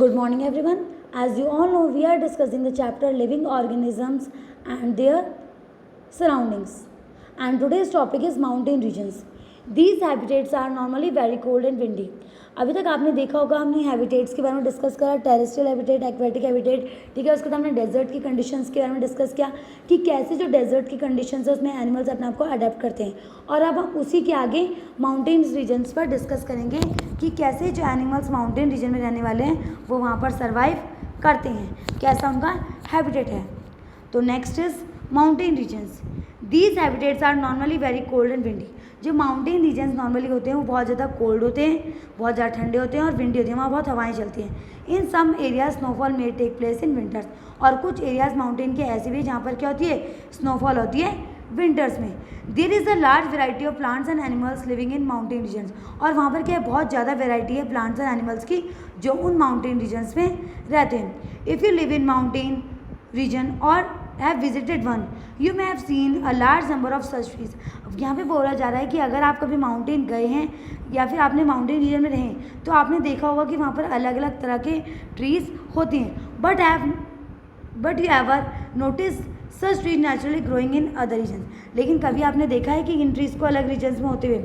Good morning, everyone. As you all know, we are discussing the chapter Living Organisms and Their Surroundings. And today's topic is mountain regions. These habitats are normally very cold and windy. अभी तक आपने देखा होगा हमने habitats के बारे में discuss करा, टेरेस्ट्रियल हैबिटेट, एक्वेटिक हैबिटेट, ठीक है। उसके बाद हमने डेजर्ट की कंडीशंस के बारे में डिस्कस किया कि कैसे जो डेजर्ट की कंडीशंस है उसमें एनिमल्स अपने आप को अडेप्ट करते हैं। और अब हम उसी के आगे माउंटेन्स रीजन्स पर डिस्कस करेंगे कि कैसे जो एनिमल्स माउंटेन रीजन में रहने वाले हैं वो वहाँ पर सर्वाइव करते हैं, कैसा उनका हैबिटेट है। तो next is mountain regions. These habitats are normally very cold and windy. जो माउंटेन रीजन्स नॉर्मली होते हैं वो बहुत ज़्यादा कोल्ड होते हैं, बहुत ज़्यादा ठंडे होते हैं और विंडी होते हैं, वहाँ बहुत हवाएं चलती हैं। In some areas snowfall may take place in winters. और कुछ एरियाज माउंटेन के ऐसे भी जहाँ पर क्या होती है, स्नोफॉल होती है विंटर्स में। There is a large variety of plants and animals living in mountain regions. और वहाँ पर क्या है, बहुत ज़्यादा वेराइटी है प्लांट्स एंड एनिमल्स की जो उन माउंटेन रीजन्स में रहते हैं। If you live in mountain region और have visited one, you may have seen a large number of such trees। अब यहाँ पे बोला जा रहा है कि अगर आप कभी माउंटेन गए हैं या फिर आपने माउंटेन रीजन में रहें तो आपने देखा होगा कि वहाँ पर अलग अलग तरह के ट्रीज होते हैं। But you ever notice such trees naturally growing in other region. लेकिन कभी आपने देखा है कि इन ट्रीज को अलग रीजन्स में होते हुए।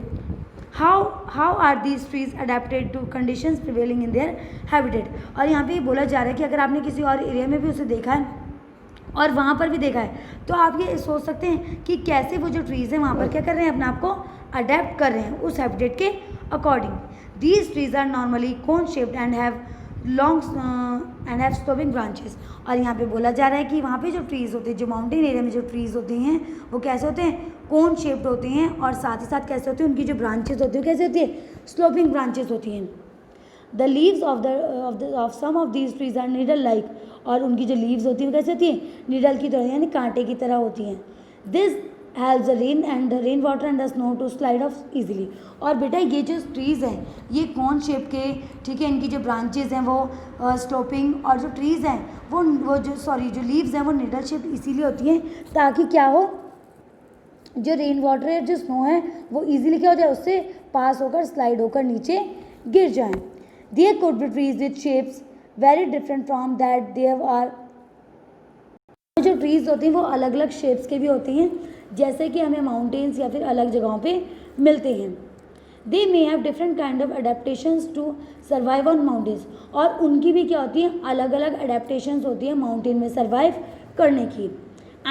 How are these trees adapted to conditions prevailing in their habitat. और यहाँ पे बोला जा रहा है कि अगर आपने किसी और एरिया में भी उसे देखा है और वहाँ पर भी देखा है तो आप ये सोच सकते हैं कि कैसे वो जो ट्रीज़ हैं वहाँ पर क्या कर रहे हैं, अपने आप को अडेप्ट कर रहे हैं उस हैबिटेट के according. These trees are normally cone shaped and have long and have sloping branches. और यहाँ पे बोला जा रहा है कि वहाँ पे जो ट्रीज़ होते हैं, जो माउंटेन एरिया में जो ट्रीज़ होते हैं वो कैसे होते हैं, कोन शेप्ड होते हैं और साथ ही साथ कैसे होते हैं, उनकी जो ब्रांचेस होती हैं कैसे होती है, स्लोपिंग ब्रांचेस होती हैं। The leaves of some of these trees are needle like. और उनकी जो लीव्स होती हैं कैसे होती हैं, नीडल की तरह यानी कांटे की तरह होती हैं। This helps the rain and the rain water and the snow to slide off easily. और बेटा ये जो ट्रीज़ हैं ये कौन शेप के, ठीक है, इनकी जो ब्रांचेज हैं वो स्लोपिंग और जो ट्रीज़ हैं वो जो लीव्स हैं वो नीडल शेप इसीलिए होती हैं ताकि क्या हो, जो रेन वाटर है जो स्नो है वो ईजिली क्या हो जाए, उससे पास होकर स्लाइड होकर नीचे गिर जाएँ। There could be trees with shapes very different from that there are। जो ट्रीज होती हैं वो अलग अलग शेप्स के भी होते हैं जैसे कि हमें माउंटेन्स या फिर अलग जगहों पे मिलते हैं। They may have different kind of adaptations to survive on mountains. और उनकी भी क्या होती हैं, अलग अलग अडेप्टेशंस होती हैं माउंटेन में सर्वाइव करने की।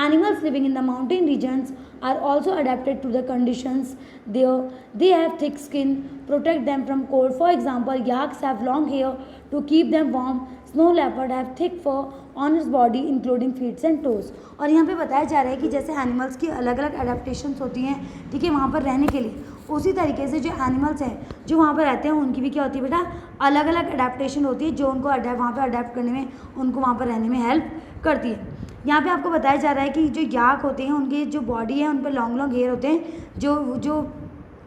Animals living in the mountain regions are also adapted to the conditions there. They have thick skin, protect them from cold. For example, yaks have long hair to keep them warm. Snow leopard have thick fur on its body, including feet and toes. और यहाँ पे बताया जा रहा है कि जैसे animals की अलग अलग अडेप्टेशंस होती हैं, ठीक है, वहाँ पर रहने के लिए, उसी तरीके से जो एनिमल्स हैं जो वहाँ पर रहते हैं उनकी भी क्या होती है बेटा, अलग अलग अडेप्टेशन होती है जो उनको वहाँ पर अडेप्ट करने में, उनको वहाँ पर रहने में हेल्प करती है। यहाँ पे आपको बताया जा रहा है कि जो याक होते हैं उनकी जो बॉडी है उन पर लॉन्ग लॉन्ग हेयर होते हैं, जो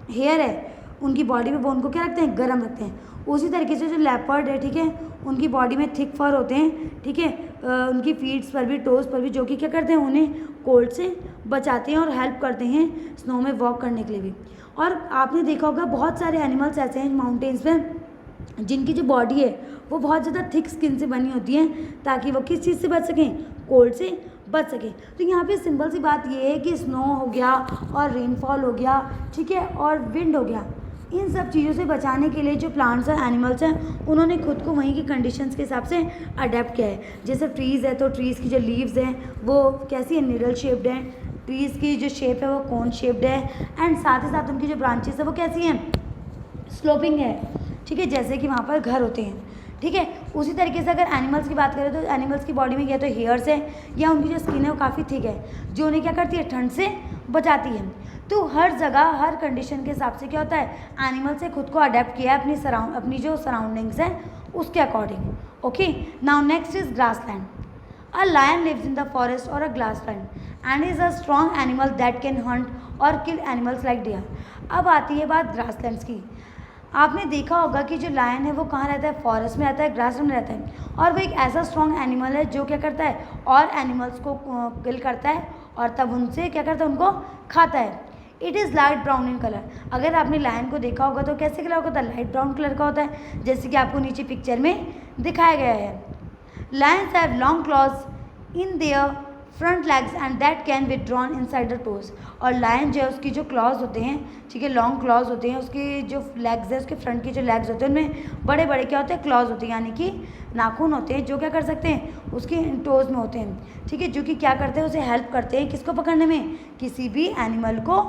हेयर है उनकी बॉडी में वो उनको क्या रखते हैं, गर्म रखते हैं। उसी तरीके से जो लेपर्ड है, ठीक है, उनकी बॉडी में थिक फर होते हैं, ठीक है, उनकी फीट्स पर भी, टोज पर भी, जो कि क्या करते हैं, उन्हें कोल्ड से बचाते हैं और हेल्प करते हैं स्नो में वॉक करने के लिए भी। और आपने देखा होगा बहुत सारे एनिमल्स ऐसे हैं माउंटेन्स में जिनकी जो बॉडी है वो बहुत ज़्यादा थिक स्किन से बनी होती है ताकि वो किस चीज़ से बच सकें, कोल्ड से बच सकें। तो यहाँ पे सिंपल सी बात ये है कि स्नो हो गया और रेनफॉल हो गया, ठीक है, और विंड हो गया, इन सब चीज़ों से बचाने के लिए जो प्लांट्स हैं, एनिमल्स हैं, उन्होंने खुद को वहीं की कंडीशंस के हिसाब से अडेप्ट किया है। जैसे ट्रीज़ है तो ट्रीज़ की जो लीव्स हैं वो कैसी है, नीडल शेप्ड है। ट्रीज़ की जो शेप है वो कोन शेप्ड है एंड साथ ही साथ उनकी जो ब्रांचेस है वो कैसी हैं, स्लोपिंग है, ठीक है, जैसे कि वहाँ पर घर होते हैं, ठीक है। उसी तरीके से अगर एनिमल्स की बात करें तो एनिमल्स की बॉडी में या तो हेयर्स है या उनकी जो स्किन है वो काफ़ी थिक है जो उन्हें क्या करती है, ठंड से बचाती है। तो हर जगह हर कंडीशन के हिसाब से क्या होता है, एनिमल से खुद को अडेप्ट किया है अपनी जो सराउंडिंग्स है उसके according. Okay, now next is grassland. A lion lives in the forest or a grassland and is a strong animal that can hunt और किल एनिमल्स लाइक डियर। अब आती है बात ग्रासलैंड्स की। आपने देखा होगा कि जो लायन है वो कहाँ रहता है, फॉरेस्ट में रहता है, ग्रासलैंड में रहता है। और वो एक ऐसा स्ट्रॉन्ग एनिमल है जो क्या करता है और एनिमल्स को किल करता है और तब उनसे क्या करता है, उनको खाता है। It is light brown in colour. अगर आपने लायन को देखा होगा तो कैसे कलर का होता है, लाइट ब्राउन कलर का होता है, जैसे कि आपको नीचे पिक्चर में दिखाया गया है। Lions have long clause in their front legs and that can be drawn inside the toes. और लायन जो है उसकी जो क्लॉज होते हैं, ठीक है, लॉन्ग क्लॉज होते हैं, उसकी जो लेग्स है, उसके फ्रंट की जो लेग्स होते हैं उनमें बड़े बड़े क्या होते हैं, क्लॉज होते हैं, यानी कि नाखून होते हैं, जो क्या कर सकते हैं, उसके टोज में होते हैं, ठीक है, जो कि क्या करते हैं, उसे हेल्प करते हैं किसको पकड़ने में, किसी भी एनिमल को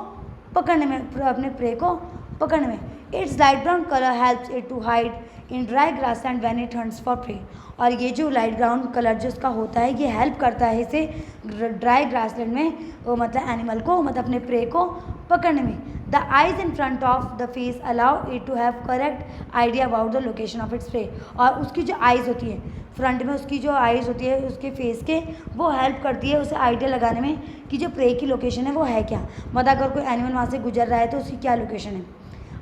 पकड़ने में, अपने प्रे को पकड़ने में। Its light brown colour helps it to hide in dry grass and when it hunts for prey. और ये जो लाइट ब्राउन कलर जो इसका होता है, ये हेल्प करता है इसे ड्राई ग्रासलैंड में मतलब एनिमल को, मतलब अपने प्रे को पकड़ने में। The eyes in front of the face allow it to have correct idea about the location of its prey. और उसकी जो आइज़ होती है फ्रंट में, उसकी जो आइज़ होती है उसके फेस के, वो हेल्प करती है उसे आइडिया लगाने में कि जो प्रे की लोकेशन है वो है क्या, मतलब अगर कोई एनिमल वहाँ से गुजर रहा है तो उसकी क्या लोकेशन है।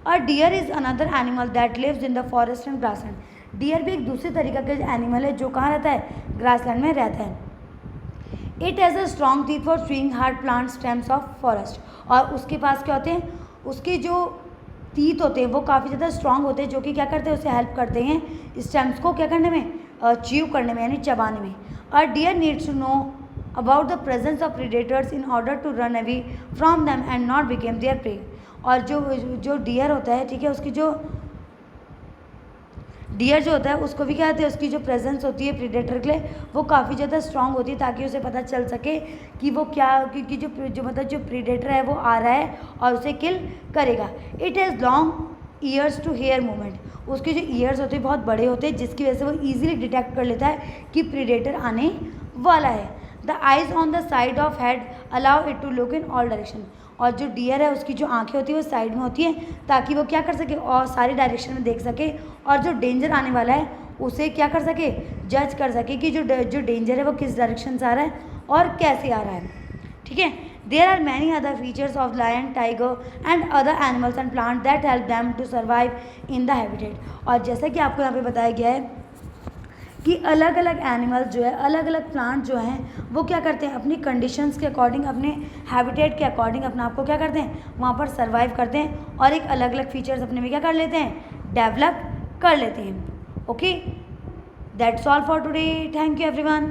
और deer is another animal that lives in the forest and grassland. Deer भी एक दूसरे तरीके का एनिमल है जो कहाँ रहता है, ग्रासलैंड में रहता है। It has a strong teeth for chewing hard plant stems of forest. और उसके पास क्या होते हैं, उसके जो टीथ होते हैं वो काफ़ी ज़्यादा स्ट्रॉन्ग होते हैं, जो कि क्या करते हैं, उसे हेल्प करते हैं स्टेम्स को क्या करने में, च्यू करने में, यानी चबाने में। और deer needs to know about the presence of predators in order to run away from them and not became their prey. और जो डियर होता है, ठीक है, उसकी जो डियर जो होता है उसको भी क्या कहते हैं, उसकी जो प्रेजेंस होती है प्रीडेटर के लिए वो काफ़ी ज़्यादा स्ट्रांग होती है, ताकि उसे पता चल सके कि वो क्या, क्योंकि जो मतलब जो प्रीडेटर है वो आ रहा है और उसे किल करेगा। It has long ears to hear movement. उसके जो ईयर्स होते हैं बहुत बड़े होते हैं, जिसकी वजह से वो ईजिली डिटेक्ट कर लेता है कि प्रीडेटर आने वाला है। The eyes on the side of head allow it to look in all direction. और जो डियर है उसकी जो आंखें होती है वो साइड में होती हैं, ताकि वो क्या कर सके, और सारी डायरेक्शन में देख सके, और जो डेंजर आने वाला है उसे क्या कर सके, जज कर सके कि जो डेंजर है वो किस डायरेक्शन से आ रहा है और कैसे आ रहा है, ठीक है। There are many other features of lion, tiger and other animals and plant that help them to survive in the habitat. और जैसा कि आपको यहाँ पे बताया गया है कि अलग अलग एनिमल्स जो है, अलग अलग प्लांट जो हैं वो क्या करते हैं, अपनी कंडीशंस के अकॉर्डिंग, अपने हैबिटेट के अकॉर्डिंग अपना आपको क्या करते हैं, वहाँ पर सर्वाइव करते हैं और एक अलग अलग फीचर्स अपने में क्या कर लेते हैं, डेवलप कर लेते हैं। Okay, that's all for today. Thank you everyone.